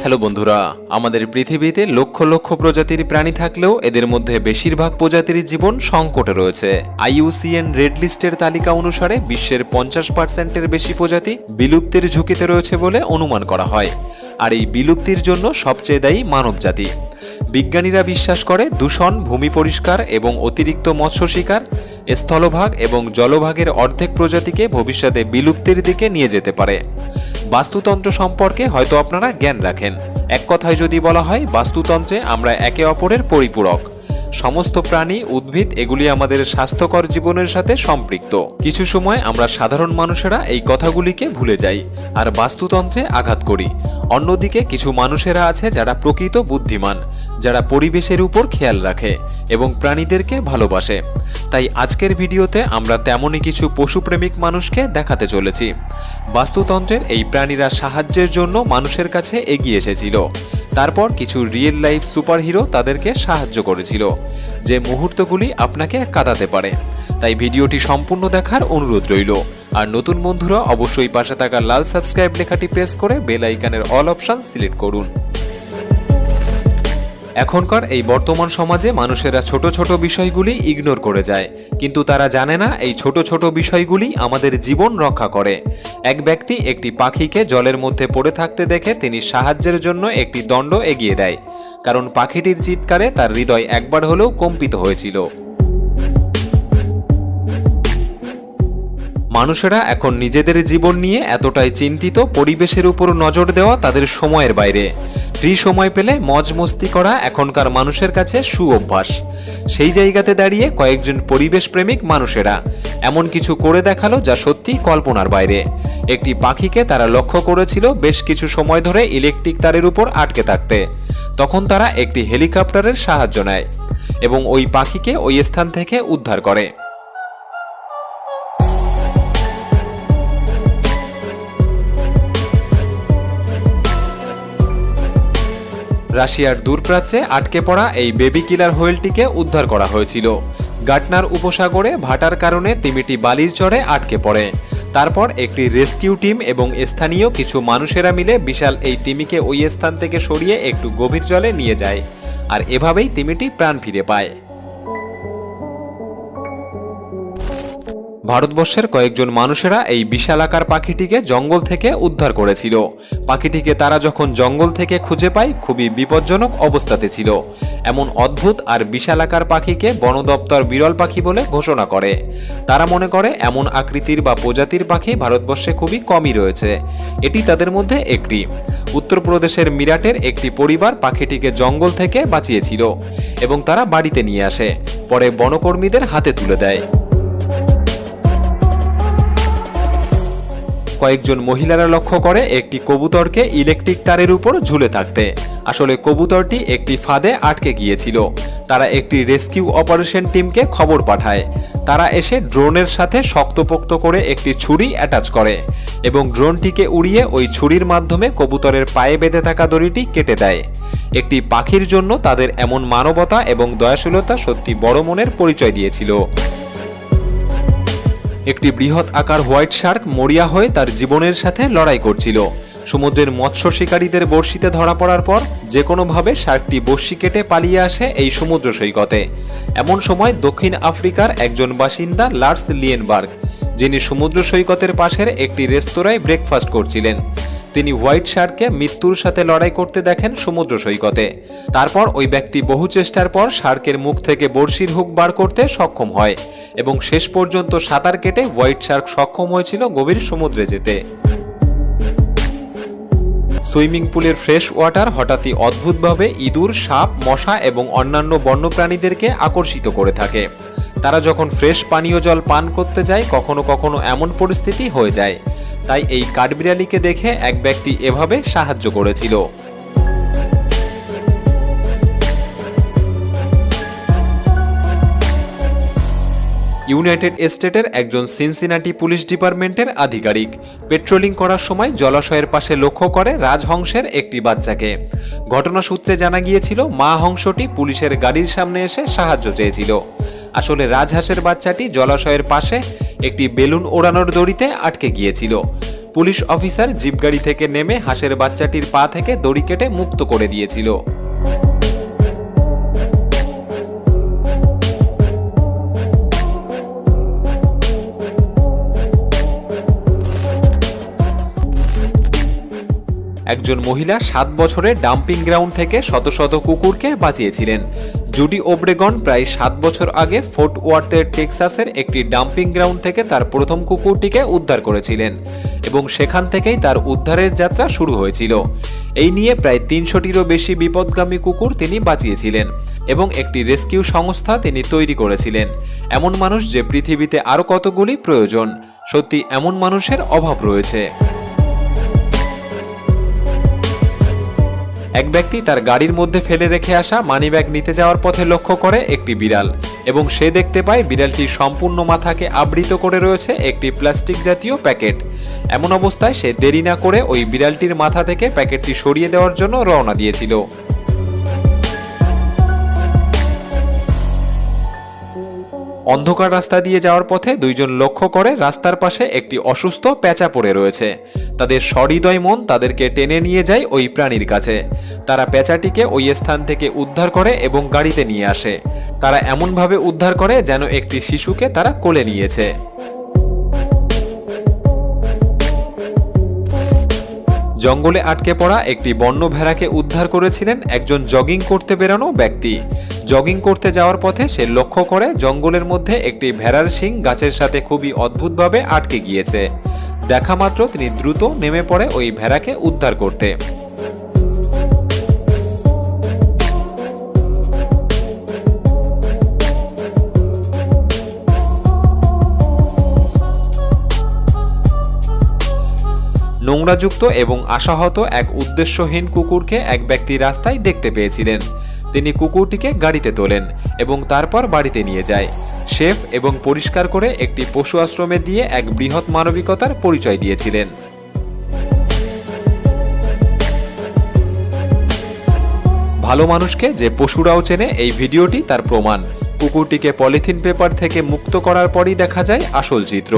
Hello বন্ধুরা, আমাদের পৃথিবীতে লক্ষ লক্ষ প্রজাতির প্রাণী থাকলেও এদের মধ্যে বেশিরভাগ প্রজাতির জীবন সংকটে রয়েছে। IUCN রেড লিস্টের তালিকা অনুসারে বিশ্বের 50%-এর বেশি প্রজাতি বিলুপ্তির ঝুঁকিতে রয়েছে বলে অনুমান করা হয়। আর এই বিলুপ্তির জন্য সবচেয়ে দায়ী মানবজাতি। বিজ্ঞানীরা বিশ্বাস করে দূষণ, ভূমি পরিষ্কার এবং অতিরিক্ত মৎস্য শিকার স্থলভাগ এবং জলভাগের অর্ধেক প্রজাতিকে ভবিষ্যতে বিলুপ্তির দিকে নিয়ে যেতে পারে। বাস্তুতন্ত্র সম্পর্কে হয়তো আপনারা জ্ঞান রাখেন। এক কথায় যদি বলা হয়, বাস্তুতন্ত্রে আমরা একে অপরের পরিপূরক। সমস্ত প্রাণী, উদ্ভিদ এগুলি আমাদের স্বাস্থ্যকর জীবনের সাথে সম্পৃক্ত। কিছু সময় আমরা সাধারণ মানুষেরা এই কথাগুলিকে ভুলে যাই আর বাস্তুতন্ত্রে আঘাত করি। অন্যদিকে কিছু মানুষেরা আছে যারা প্রকৃত বুদ্ধিমান, যারা পরিবেশের উপর খেয়াল রাখে এবং প্রাণীদেরকে ভালোবাসে। তাই আজকের ভিডিওতে আমরা তেমনই কিছু পশুপ্রেমিক মানুষকে দেখাতে চলেছি। বাস্তুতন্ত্রের এই প্রাণীরা সাহায্যের জন্য মানুষের কাছে এগিয়ে এসেছিল। তারপর কিছু রিয়েল লাইফ সুপারহিরো তাদেরকে সাহায্য করেছিল, যে মুহূর্তগুলি আপনাকে কাঁদাতে পারে। তাই ভিডিওটি সম্পূর্ণ দেখার অনুরোধ রইল। আর নতুন বন্ধুরা অবশ্যই পাশে থাকা লাল সাবস্ক্রাইব লেখাটি প্রেস করে বেল আইকনের অল অপশন সিলেক্ট করুন। এখনকার এই বর্তমান সমাজে মানুষেরা ছোট ছোট বিষয়গুলি ইগনোর করে যায়, কিন্তু তারা জানে না এই ছোট ছোট বিষয়গুলি আমাদের জীবন রক্ষা করে। এক ব্যক্তি একটি পাখিকে জলের মধ্যে পড়ে থাকতে দেখে তিনি সাহায্যের জন্য একটি দণ্ড এগিয়ে দেয়, কারণ পাখিটির চিৎকারে তার হৃদয় একবার হলেও কম্পিত হয়েছিল। মানুষেরা এখন নিজেদের জীবন নিয়ে এতটাই চিন্তিত, পরিবেশের উপর নজর দেওয়া তাদের সময়ের বাইরে। ফ্রি সময় পেলে মজ মস্তি করা এখনকার মানুষের কাছে সুঅভ্যাস। সেই জায়গাতে দাঁড়িয়ে কয়েকজন পরিবেশ প্রেমিক মানুষেরা এমন কিছু করে দেখালো যা সত্যি কল্পনার বাইরে। একটি পাখিকে তারা লক্ষ্য করেছিল বেশ কিছু সময় ধরে ইলেকট্রিক তারের উপর আটকে থাকতে। তখন তারা একটি হেলিকপ্টারের সাহায্য নেয় এবং ওই পাখিকে ওই স্থান থেকে উদ্ধার করে। রাশিয়ার দূরপ্রাচ্যে আটকে পড়া এই বেবি কিলার হোয়েলটিকে উদ্ধার করা হয়েছিল। গাটনার উপসাগরে ভাটার কারণে তিমিটি বালির চরে আটকে পড়ে। তারপর একটি রেস্কিউ টিম এবং স্থানীয় কিছু মানুষেরা মিলে বিশাল এই তিমিকে ওই স্থান থেকে সরিয়ে একটু গভীর জলে নিয়ে যায়, আর এভাবেই তিমিটি প্রাণ ফিরে পায়। ভারতবর্ষের কয়েকজন মানুষেরা এই বিশালাকার পাখিটিকে জঙ্গল থেকে উদ্ধার করেছিল। পাখিটিকে তারা যখন জঙ্গল থেকে খুঁজে পায়, খুবই বিপজ্জনক অবস্থাতে ছিল। এমন অদ্ভুত আর বিশালাকার পাখিকে বন দপ্তর বিরল পাখি বলে ঘোষণা করে। তারা মনে করে এমন আকৃতির বা প্রজাতির পাখি ভারতবর্ষে খুবই কমই রয়েছে। এটি তাদের মধ্যে একটি। উত্তরপ্রদেশের মিরাটের একটি পরিবার পাখিটিকে জঙ্গল থেকে বাঁচিয়েছিল এবং তারা বাড়িতে নিয়ে আসে, পরে বনকর্মীদের হাতে তুলে দেয়। কয়েকজন মহিলারা লক্ষ্য করে একটি কবুতরকে ইলেকট্রিক তারের উপর ঝুলে থাকতে। আসলে কবুতরটি একটি ফাঁদে আটকে গিয়েছিল। তারা একটি রেস্কিউ অপারেশন টিমকে খবর পাঠায়। তারা এসে ড্রোনের সাথে শক্তপোক্ত করে একটি ছুরি অ্যাটাচ করে এবং ড্রোনটিকে উড়িয়ে ওই ছুরির মাধ্যমে কবুতরের পায়ে বেঁধে থাকা দড়িটি কেটে দেয়। একটি পাখির জন্য তাদের এমন মানবতা এবং দয়াশীলতা সত্যি বড় মনের পরিচয় দিয়েছিল। একটি বৃহৎ আকার হোয়াইট শার্ক মরিয়া হয়ে তার জীবনের সাথে লড়াই করছিল। সমুদ্রের মৎস্য শিকারীদের বড়শিতে ধরা পড়ার পর যে কোনোভাবে শার্কটি বড়শি কেটে পালিয়ে আসে এই সমুদ্র সৈকতে। এমন সময় দক্ষিণ আফ্রিকার একজন বাসিন্দা লার্স লিয়েনবার্গ, যিনি সমুদ্র সৈকতের পাশের একটি রেস্তোরাঁয় ব্রেকফাস্ট করছিলেন, তিনি হোয়াইট শার্ককে মৃত্যুর সাথে লড়াই করতে দেখেন সমুদ্র সৈকতে। তারপর ওই ব্যক্তি বহু চেষ্টার পর শার্কের মুখ থেকে বড়শির হুক বার করতে সক্ষম হয় এবং শেষ পর্যন্ত সাঁতার কেটে হোয়াইট শার্ক সক্ষম হয়েছিল গভীর সমুদ্রে যেতে। সুইমিং পুলের ফ্রেশ ওয়াটার হঠাৎই অদ্ভুতভাবে ইঁদুর, সাপ, মশা এবং অন্যান্য বন্যপ্রাণীদেরকে আকর্ষিত করে থাকে। তারা যখন ফ্রেশ পানীয় জল পান করতে যায়, কখনো কখনো এমন পরিস্থিতি হয়ে যায়। তাই এই কাঠবিড়ালিকে দেখে এক ব্যক্তি এভাবে সাহায্য করেছিল। ইউনাইটেড স্টেটের একজন সিনসিনাটি পুলিশ ডিপার্টমেন্টের আধিকারিক পেট্রোলিং করার সময় জলাশয়ের পাশে লক্ষ্য করে রাজহংসের একটি বাচ্চাকে। ঘটনা সূত্রে জানা গিয়েছিল মা হংসটি পুলিশের গাড়ির সামনে এসে সাহায্য চেয়েছিল। আসলে রাজহাঁসের বাচ্চাটি জলাশয়ের পাশে একটি বেলুন ওড়ানোর দড়িতে আটকে গিয়েছিল। পুলিশ অফিসার জিপ গাড়ি থেকে নেমে হাঁসের বাচ্চাটির পা থেকে দড়ি কেটে মুক্ত করে দিয়েছিল। একজন মহিলা 7 বছরের ডাম্পিং গ্রাউন্ড থেকে শত শত কুকুরকে বাঁচিয়েছিলেন। জুডি ওব্রেগন প্রায় 7 বছর আগে ফোর্ট ওয়ার্থের টেক্সাসের একটি ডাম্পিং গ্রাউন্ড থেকে তার প্রথম কুকুরটিকে উদ্ধার করেছিলেন এবং সেখান থেকেই তার উদ্ধারের যাত্রা শুরু হয়েছিল। এই নিয়ে প্রায় 300টিরও বেশি বিপদগামী কুকুর তিনি বাঁচিয়েছিলেন এবং একটি রেস্কিউ সংস্থা তিনি তৈরি করেছিলেন। এমন মানুষ যে পৃথিবীতে আরও কতগুলি প্রয়োজন। সত্যি এমন মানুষের অভাব রয়েছে। এক ব্যক্তি তার গাড়ির মধ্যে ফেলে রেখে আসা মানিব্যাগ নিতে যাওয়ার পথে লক্ষ্য করে একটি বিড়াল এবং সে দেখতে পায় বিড়ালটির সম্পূর্ণ মাথাকে আবৃত করে রয়েছে একটি প্লাস্টিক জাতীয় প্যাকেট। এমন অবস্থায় সে দেরি না করে ওই বিড়ালটির মাথা থেকে প্যাকেটটি সরিয়ে দেওয়ার জন্য রওনা দিয়েছিল। অন্ধকার রাস্তা দিয়ে যাওয়ার পথে দুইজন লক্ষ্য করে রাস্তার পাশে একটি অসুস্থ পেঁচা পড়ে রয়েছে। তাদের সহৃদয় মন তাদেরকে টেনে নিয়ে যায় ওই প্রাণীর কাছে। তারা পেঁচাটিকে ওই স্থান থেকে উদ্ধার করে এবং গাড়িতে নিয়ে আসে। তারা এমনভাবে উদ্ধার করে যেন একটি শিশুকে তারা কোলে নিয়েছে। জঙ্গলে আটকে পড়া একটি বন্য ভেড়াকে উদ্ধার করেছিলেন একজন জগিং করতে বেরানো ব্যক্তি। জগিং করতে যাওয়ার পথে সে লক্ষ্য করে জঙ্গলের মধ্যে একটি ভেড়ার শিং গাছের সাথে খুবই অদ্ভুতভাবে আটকে গিয়েছে। দেখা মাত্র তিনি দ্রুত নেমে পড়ে ওই ভেড়াকে উদ্ধার করতে। নোংরাযুক্ত এবং আশাহত এক উদ্দেশ্যহীন কুকুরকে এক ব্যক্তি রাস্তায় দেখতে পেয়েছিলেন। তিনি কুকুরটিকে গাড়িতে তোলেন এবং তারপর বাড়িতে নিয়ে যায়। শেফ এবং পরিষ্কার করে একটি পশু আশ্রমে দিয়ে এক বৃহৎ মানবিকতার পরিচয় দিয়েছিলেন। ভালো মানুষকে যে পশুরাও চেনে, এই ভিডিওটি তার প্রমাণ। কুকুরটিকে পলিথিন পেপার থেকে মুক্ত করার পরই দেখা যায় আসল চিত্র।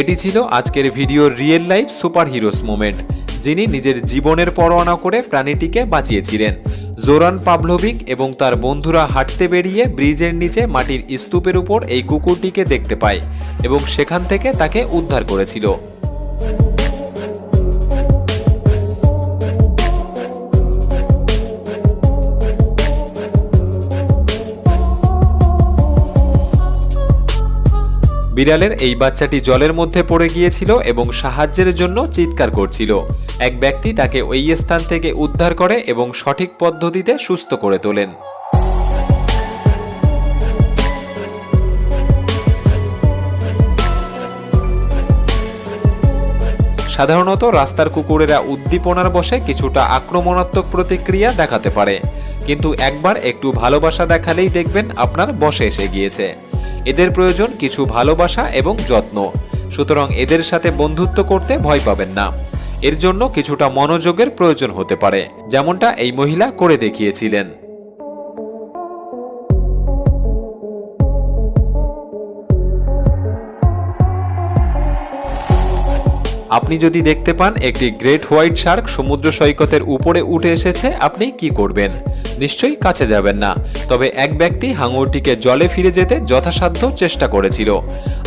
এটি ছিল আজকের ভিডিওর real life super heroes moment, যিনি নিজের জীবনের পরোয়া না করে প্রাণীটিকে বাঁচিয়েছিলেন। জোরান পাভলোভিক এবং তার বন্ধুরা হাঁটতে বেরিয়ে ব্রিজের নিচে মাটির স্তূপের উপর এই কুকুরটিকে দেখতে পায় এবং সেখান থেকে তাকে উদ্ধার করেছিল। বিড়ালের এই বাচ্চাটি জলের মধ্যে পড়ে গিয়েছিল এবং সাহায্যের জন্য চিৎকার করছিল। এক ব্যক্তি তাকে ওই স্থান থেকে উদ্ধার করে এবং সঠিক পদ্ধতিতে সুস্থ করে তোলেন। সাধারণত রাস্তার কুকুরেরা উদ্দীপনার বশে কিছুটা আক্রমণাত্মক প্রতিক্রিয়া দেখাতে পারে, কিন্তু একবার একটু ভালোবাসা দেখালেই দেখবেন আপনার বশে এসে গিয়েছে। এদের প্রয়োজন কিছু ভালোবাসা এবং যত্ন, সুতরাং এদের সাথে বন্ধুত্ব করতে ভয় পাবেন না। এর জন্য কিছুটা মনোযোগের প্রয়োজন হতে পারে, যেমনটা এই মহিলা করে দেখিয়েছিলেন। আপনি যদি দেখতে পান একটি গ্রেট হোয়াইট শার্ক সমুদ্র সৈকতের উপরে উঠে এসেছে, আপনি কি করবেন? নিশ্চয়ই কাছে যাবেন না। তবে এক ব্যক্তি হাঙরটিকে জলে ফিরে যেতে যথাসাধ্য চেষ্টা করেছিল।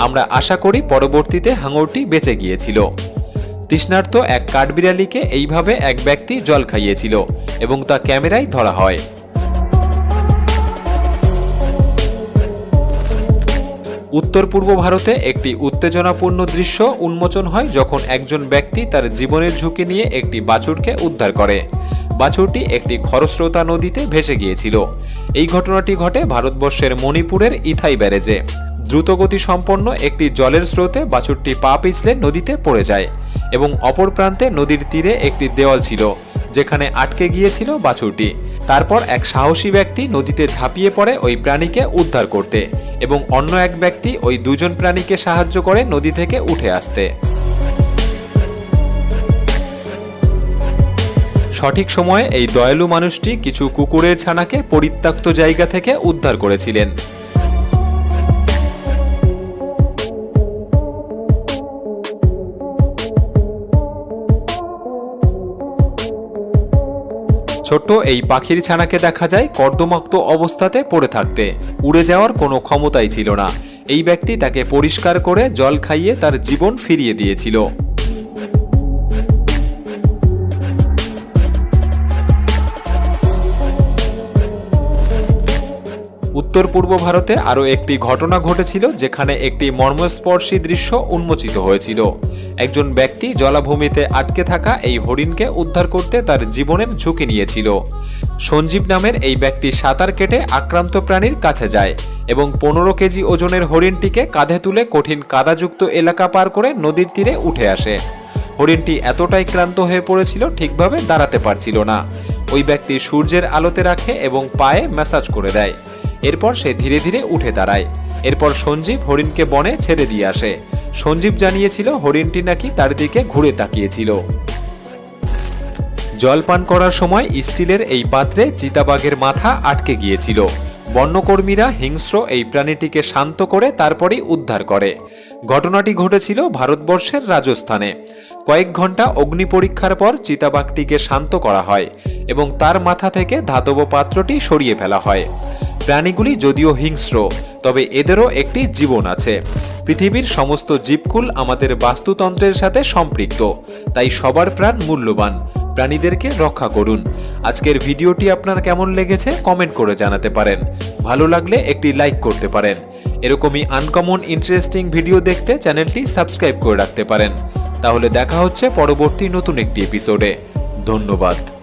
আমরা আশা করি পরবর্তীতে হাঙরটি বেঁচে গিয়েছিল। তৃষ্ণার্ত এক কাঠবিড়ালিকে এইভাবে এক ব্যক্তি জল খাইয়েছিল এবং তা ক্যামেরায় ধরা হয়। উত্তর পূর্ব ভারতে একটি উত্তেজনাপূর্ণ দৃশ্য উন্মোচন হয় যখন একজন ব্যক্তি তার জীবনের ঝুঁকি নিয়ে একটি বাছুরকে উদ্ধার করে। বাছুরটি একটি খরস্রোতা নদীতে ভেসে গিয়েছিল। এই ঘটনাটি ঘটে ভারতবর্ষের মণিপুরের ইথাই ব্যারেজে। দ্রুতগতি সম্পন্ন একটি জলের স্রোতে বাছুরটি পা পিছলে নদীতে পড়ে যায় এবং অপর প্রান্তে নদীর তীরে একটি দেওয়াল ছিল যেখানে আটকে গিয়েছিল বাছুরটি। তারপর এক সাহসী ব্যক্তি নদীতে ঝাঁপিয়ে পড়ে ওই প্রাণীকে উদ্ধার করতে এবং অন্য এক ব্যক্তি ওই দুজন প্রাণীকে সাহায্য করে নদী থেকে উঠে আসতে। সঠিক সময়ে এই দয়ালু মানুষটি কিছু কুকুরের ছানাকে পরিত্যক্ত জায়গা থেকে উদ্ধার করেছিলেন। ছোট্ট এই পাখির ছানাকে দেখা যায় কর্দমাক্ত অবস্থাতে পড়ে থাকতে, উড়ে যাওয়ার কোনো ক্ষমতাই ছিল না। এই ব্যক্তি তাকে পরিষ্কার করে জল খাইয়ে তার জীবন ফিরিয়ে দিয়েছিল। উত্তর পূর্ব ভারতে আরও একটি ঘটনা ঘটেছিল, যেখানে একটি মর্মস্পর্শী দৃশ্য উন্মোচিত হয়েছিল। একজন ব্যক্তি জলাভূমিতে আটকে থাকা এই হরিণকে উদ্ধার করতে তার জীবনের ঝুঁকি নিয়েছিল। সঞ্জীব নামের এই ব্যক্তি সাঁতার কেটে আক্রান্ত প্রাণীর কাছে যায় এবং 15 কেজি ওজনের হরিণটিকে কাঁধে তুলে কঠিন কাদাযুক্ত এলাকা পার করে নদীর তীরে উঠে আসে। হরিণটি এতটাই ক্লান্ত হয়ে পড়েছিল, ঠিকভাবে দাঁড়াতে পারছিল না। ওই ব্যক্তি সূর্যের আলোতে রাখে এবং পায়ে ম্যাসাজ করে দেয়। এরপর সে ধীরে ধীরে উঠে দাঁড়ায়। এরপর সঞ্জীব হরিণকে বনে ছেড়ে দিয়ে আসে। সঞ্জীব জানিয়েছিল হরিণটি নাকি তার দিকে ঘুরে তাকিয়েছিল। জল পান করার সময় স্টিলের এই পাত্রে চিতাবাঘের মাথা আটকে গিয়েছিল। বন্যকর্মীরা হিংস্র এই প্রাণীটিকে শান্ত করে তারপরেই উদ্ধার করে। ঘটনাটি ঘটেছিল ভারতবর্ষের রাজস্থানে। কয়েক ঘন্টা অগ্নি পরীক্ষার পর চিতাবাঘটিকে শান্ত করা হয় এবং তার মাথা থেকে ধাতব পাত্রটি সরিয়ে ফেলা হয়। প্রাণীগুলি যদিও হিংস্র, তবে এদেরও একটি জীবন আছে। পৃথিবীর সমস্ত জীবকুল আমাদের বাস্তুতন্ত্রের সাথে সম্পৃক্ত, তাই সবার প্রাণ মূল্যবান। প্রাণীদেরকে রক্ষা করুন। আজকের ভিডিওটি আপনার কেমন লেগেছে কমেন্ট করে জানাতে পারেন। ভালো লাগলে একটি লাইক করতে পারেন। এরকমই আনকমন ইন্টারেস্টিং ভিডিও দেখতে চ্যানেলটি সাবস্ক্রাইব করে রাখতে পারেন। তাহলে দেখা হচ্ছে পরবর্তী নতুন একটি এপিসোডে। ধন্যবাদ।